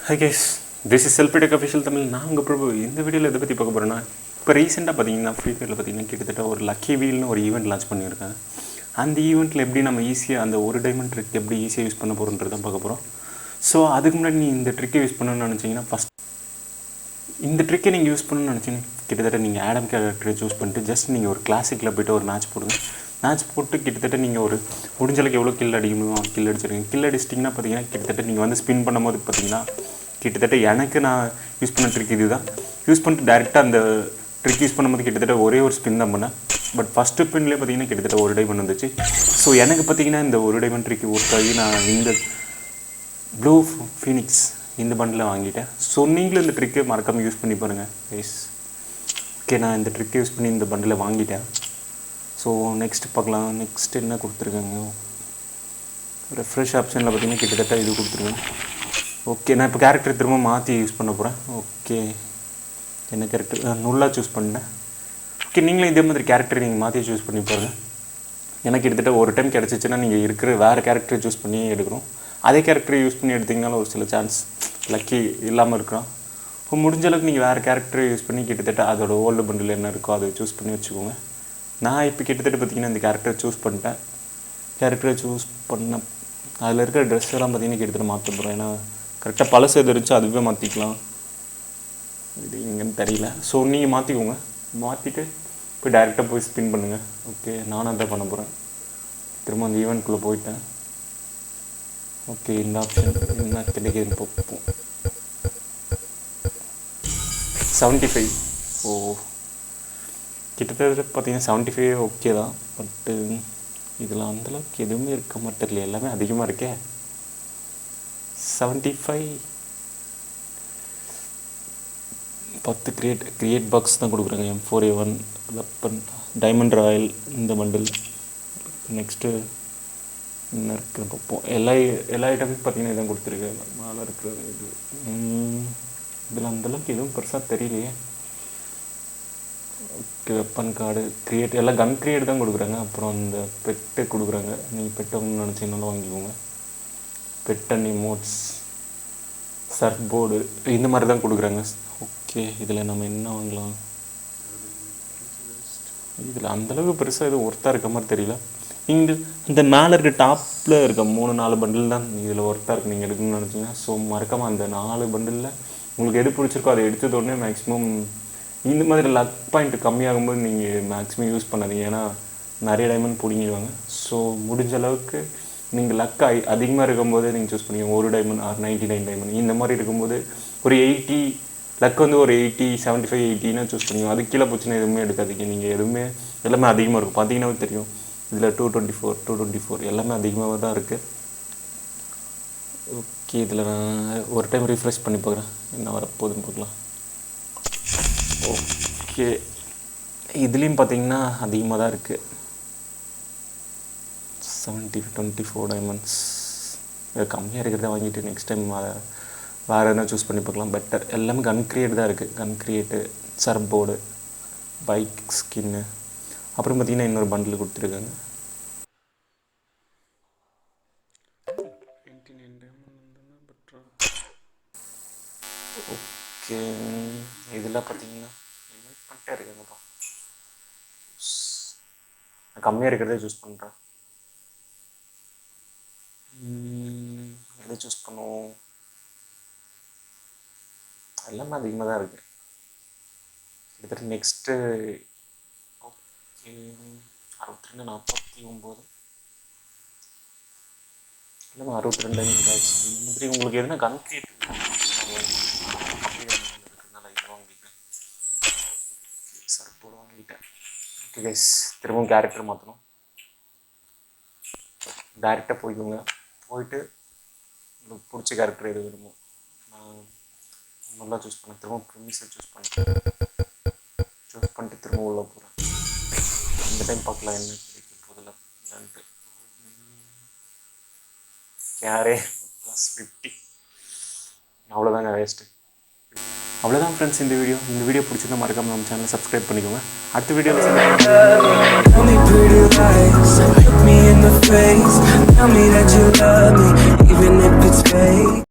Hi guys, this is Selfie Tech Official Tamil. நான் உங்கள் பிரபு. இந்த வீடியோவில் எதை பற்றி பார்க்க போகிறேன்னா, இப்போ ரீசெண்டாக பார்த்தீங்கன்னா ஃப்ரீ ஃபயரில் பார்த்தீங்கன்னா கிட்டத்தட்ட ஒரு லக்கி வீல்னு ஒரு ஈவெண்ட் லான்ச் பண்ணியிருக்காங்க. அந்த ஈவெண்ட்டில் எப்படி நம்ம ஈஸியாக அந்த ஒரு டைமண்ட் ட்ரிக் எப்படி ஈஸியாக யூஸ் பண்ண போகிறோன்றது தான் பார்க்க போகிறோம். ஸோ அதுக்கு முன்னாடி நீ இந்த ட்ரிக்கை யூஸ் பண்ணணும்னு நினச்சிங்கன்னா ஃபஸ்ட் இந்த ட்ரிக்கை நீங்கள் யூஸ் பண்ணணும்னு நினச்சிங்கன்னா கிட்டத்தட்ட நீங்கள் ஆடம் கேரக்டரை சூஸ் பண்ணிட்டு ஜஸ்ட் நீங்கள் ஒரு கிளாசிக்கில் போய்ட்டு ஒரு மேட்ச் போடுங்க. மேட்ச் போட்டு கிட்டத்தட்ட நீங்கள் ஒரு முடிஞ்சளவுக்கு எவ்வளோ கில் அடிக்கணுமோ கில் அடிச்சிருக்கீங்க. கில் அடிச்சிட்டிங்கன்னா பார்த்தீங்கன்னா கிட்டத்தட்ட நீங்கள் வந்து ஸ்பின் பண்ணும்போது பார்த்தீங்கன்னா கிட்டத்தட்ட எனக்கு நான் யூஸ் பண்ண ட்ரிக் இது தான். யூஸ் பண்ணிட்டு டேரெக்டாக அந்த ட்ரிக் யூஸ் பண்ணும்போது கிட்டத்தட்ட ஒரே ஒரு ஸ்பின் தான் பண்ணேன். பட் ஃபஸ்ட்டு ஸ்பின்லேயே பார்த்தீங்கன்னா கிட்டத்தட்ட ஒரு டைமண்ட் வந்துச்சு. ஸோ எனக்கு பார்த்தீங்கன்னா இந்த ஒரு டைமண்ட் ட்ரிக் ஒர்க் ஆகி நான் இந்த ப்ளூ ஃபீனிக்ஸ் இந்த பண்டில் வாங்கிட்டேன். ஸோ நீங்களும் இந்த ட்ரிக்கை மறக்காமல் யூஸ் பண்ணி பாருங்கள் ப்ளீஸ். ஓகே, நான் இந்த ட்ரிக்கை யூஸ் பண்ணி இந்த பண்டில் வாங்கிட்டேன். ஸோ நெக்ஸ்ட்டு பார்க்கலாம். நெக்ஸ்ட் என்ன கொடுத்துருக்காங்க, ரெஃப்ரெஷ் ஆப்ஷனில் பார்த்தீங்கன்னா கிட்டத்தட்ட இது கொடுத்துருக்கேன். ஓகே, நான் இப்போ கேரக்டர் திரும்ப மாற்றி யூஸ் பண்ண போகிறேன். ஓகே, என்ன கேரக்டர் நுல்லாக சூஸ் பண்ணேன். ஓகே, நீங்களும் இதே மாதிரி கேரக்டர் நீங்கள் மாற்றி சூஸ் பண்ணி பாருங்கள். எனக்கு கிட்டத்தட்ட ஒரு டைம் கிடச்சிச்சின்னா நீங்கள் இருக்கிற வேறு கேரக்டர் சூஸ் பண்ணி எடுக்கணும். அதே கேரக்டரை யூஸ் பண்ணி எடுத்திங்கனாலும் ஒரு சில சான்ஸ் லக்கி இல்லாமல் இருக்கிறோம். இப்போ முடிஞ்ச அளவுக்கு நீங்கள் வேறு கேரக்டரை யூஸ் பண்ணி கிட்டத்தட்ட அதோட ஓல்டு பண்டில் என்ன இருக்கோ அதை சூஸ் பண்ணி வச்சுக்கோங்க. நான் இப்போ கிட்டத்தட்ட பார்த்திங்கன்னா இந்த கேரக்டரை சூஸ் பண்ணிட்டேன். கேரக்டரை சூஸ் பண்ண அதில் இருக்கிற ட்ரெஸ் எல்லாம் பார்த்திங்கன்னா கிட்டத்தட்ட மாற்ற போகிறேன். ஏன்னா கரெக்டாக பழசு எது இருந்துச்சு அதுவே மாற்றிக்கலாம். இது எங்கன்னு தெரியல. ஸோ நீங்கள் மாற்றிக்கோங்க. மாற்றிட்டு போய் டைரெக்டாக போய் ஸ்பின் பண்ணுங்கள். ஓகே, நானும் அதை பண்ண போகிறேன். திரும்ப அந்த ஈவெண்ட்குள்ளே போயிட்டேன். ஓகே, இந்த ஆப்ஷன் என்ன கிடைக்குதுன்னு பார்ப்போம். 75. ஓ, கிட்டத்தட்ட பார்த்தீங்கன்னா 75 ஓகே தான். பட்டு இதில் அந்தளவுக்கு எதுவுமே இருக்க மாட்டேங்கல, எல்லாமே அதிகமாக இருக்கே. 75 10 கிரியேட் பாக்ஸ் தான் கொடுக்குறாங்க. M4A1 வெப்பன் டைமண்ட் ராயல் இந்த பண்டில். நெக்ஸ்ட்டு என்ன இருக்குது பார்ப்போம். எல்லா ஐட்டமும் பார்த்தீங்கன்னா இதான் கொடுத்துருக்காங்க. மேலே இருக்கிற இது இதில் அந்தளவுக்கு எதுவும் பெருசாக தெரியலையே. ஓகே, வெப்பன் கார்டு கிரியேட் எல்லாம் கன் கிரியேட் தான் கொடுக்குறாங்க. அப்புறம் அந்த பெட்டு கொடுக்குறாங்க. நீங்கள் பெட்டை நினச்சிங்கனாலும் வாங்கிக்கோங்க. பெட் அண்ட் இமோட்ஸ், சர்ஃப் போர்டு இந்த மாதிரி தான் கொடுக்குறாங்க. ஓகே, இதில் நம்ம என்ன வாங்கலாம்? இதில் அந்தளவுக்கு பெருசாக எதுவும் ஒர்த்தாக இருக்க மாதிரி தெரியல. நீங்கள் இந்த மேலே இருக்க டாப்பில் இருக்க 3-4 பண்டில் தான் இதில் ஒர்த்தாக இருக்குது நீங்கள் எடுக்கணும்னு நினச்சிங்கன்னா. ஸோ மறக்காமல் அந்த 4 பண்டிலில் உங்களுக்கு எது பிடிச்சிருக்கோ அதை எடுத்ததோடனே மேக்ஸிமம் இந்த மாதிரி லக் பாயிண்ட் கம்மியாகும்போது நீங்கள் மேக்ஸிமம் யூஸ் பண்ணாதீங்க. ஏன்னா நிறைய டைமண்ட் பிடிங்கிடுவாங்க. ஸோ முடிஞ்ச அளவுக்கு நீங்கள் லக் அதிகமாக இருக்கும்போது நீங்கள் சூஸ் பண்ணிக்கோங்க. ஒரு டைமண்ட் ஆர் 99 டைமண்ட் இந்த மாதிரி இருக்கும்போது ஒரு 80 லக் வந்து ஒரு 80 75 80னா சூஸ் பண்ணிக்கோங்க. அது கீழே போச்சுன்னா எதுவுமே எடுக்காதீங்க. நீங்கள் எதுவுமே எல்லாமே அதிகமாக இருக்கும். பார்த்தீங்கன்னா தெரியும், இதில் 224 எல்லாமே அதிகமாக தான் இருக்குது. ஓகே, இதில் நான் ஒரு டைம் ரீஃப்ரெஷ் பண்ணி பார்க்குறேன் என்ன வரப்போகுதுன்னு பார்க்கலாம். ஓகே, இதுலேயும் பார்த்தீங்கன்னா அதிகமாக தான் இருக்குது. 24 டைமண்ட்ஸ் கம்மியாக இருக்கிறத வாங்கிட்டு நெக்ஸ்ட் டைம் வேறு எதனா சூஸ் பண்ணி பார்க்கலாம். பெட்டர் எல்லாமே கன் கிரியேட் தான் இருக்குது. Gun crate, surfboard, bike skin, அப்புறம் பார்த்திங்கன்னா இன்னொரு பண்டில் கொடுத்துருக்காங்க. 29 டைமண்ட் பெட்டர். ஓகே, இதெல்லாம் பார்த்தீங்கன்னா பண்ணிட்டே இருக்காங்கப்பா. நான் கம்மியாக இருக்கிறதே சூஸ் பண்ணுறேன். எதை சூஸ் பண்ணுவோம்? எல்லாமே அதிகமாக தான் இருக்குது. கிட்டத்தட்ட நெக்ஸ்ட்டு ஓகே 62 49 எல்லாமே 62 இந்த மாதிரி உங்களுக்கு எதுனா கன் கிரியேட் இருக்கிறதுனால இதை வாங்கிட்டேன். சர்ஃப் போர்டு வாங்கிட்டேன். ஓகே கைஸ், திரும்பவும் கேரக்டர் மாற்றணும். டைரெக்டாக போய்க்கோங்க. போயிட்டு உங்களுக்கு பிடிச்ச கேரக்டர் எது வேணுமோ நான் நல்லா சூஸ் பண்ணேன். திரும்ப ப்ரிமிஸை சூஸ் பண்ணிட்டு திரும்ப உள்ளே போகிறேன். இந்த டைம் பார்க்கலாம் என்ன கிடைக்கும் போதில் இல்லைன்ட்டு. கேரே +50 அவ்வளோதாங்க, வேஸ்ட்டு. அவ்வளோதான் ஃப்ரெண்ட்ஸ் இந்த வீடியோ பிடிச்சிருந்தா மறக்காமல் நம்ம சேனலை சப்ஸ்கிரைப் பண்ணிக்கோங்க. அடுத்த வீடியோவில்